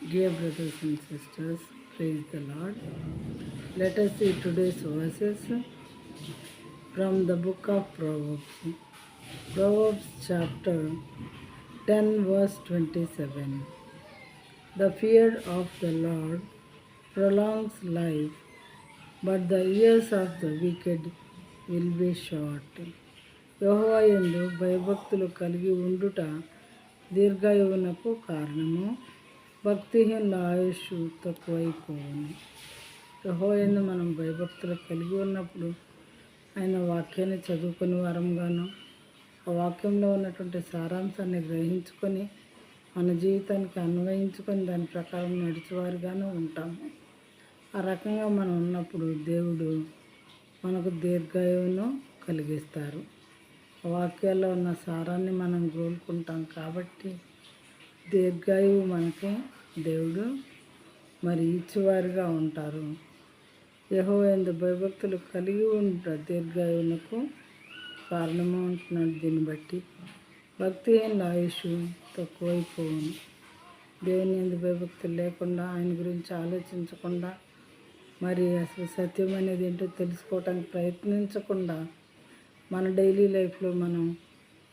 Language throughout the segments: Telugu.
Dear brothers and sisters, praise the Lord. Let us see today's verses from the book of Proverbs. Proverbs chapter 10 verse 27. The fear of the Lord prolongs life, but the years of the wicked will be short. యెహోవా యందు భయభక్తులు కలిగి ఉండుట దీర్ఘాయువునకు కారణము, భక్తిహీనుల ఆయుష్ తక్కువైపోవును. యెహోవా యందు మనం భయభక్తులు కలిగి ఉన్నప్పుడు ఆయన వాక్యాన్ని చదువుకుని వారంగాను, ఆ వాక్యంలో ఉన్నటువంటి సారాంశాన్ని గ్రహించుకొని మన జీవితానికి అన్వయించుకొని దాని ప్రకారం నడిచేవారుగాను ఉంటాము. ఆ రకంగా మనం ఉన్నప్పుడు దేవుడు మనకు దీర్ఘాయువును కలిగిస్తారు. వాక్యాల్లో ఉన్న సారాన్ని మనం కోలుకుంటాం కాబట్టి దీర్ఘాయువు మనకి దేవుడు మరి ఇచ్చేవారుగా ఉంటారు. యెహోవా యందు భయభక్తులు కలిగి ఉంటారు దీర్ఘాయువునకు కారణము అంటున్నాడు. దీన్ని బట్టి భక్తిహీనుల ఆయుష్ తక్కువైపోవును. దేవుని యందు భయభక్తులు లేకుండా, ఆయన గురించి ఆలోచించకుండా, మరి అసలు సత్యం అనేది ఏంటో తెలుసుకోవటానికి ప్రయత్నించకుండా మన డైలీ లైఫ్లో మనం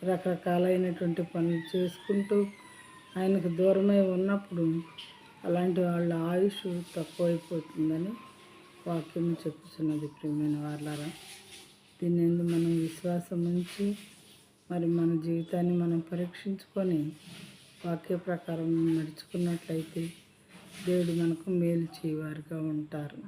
రకరకాలైనటువంటి పనులు చేసుకుంటూ ఆయనకు దూరమై ఉన్నప్పుడు అలాంటి వాళ్ళ ఆయుష్ తక్కువైపోతుందని వాక్యం చెప్పుతున్నది. ప్రియమైన వాళ్ళారా, దీని యందు మనం విశ్వాసం ఉంచి మరి మన జీవితాన్ని మనం పరీక్షించుకొని వాక్య ప్రకారం నడుచుకున్నట్లయితే దేవుడు మనకు మేలు చేయవారుగా ఉంటారు.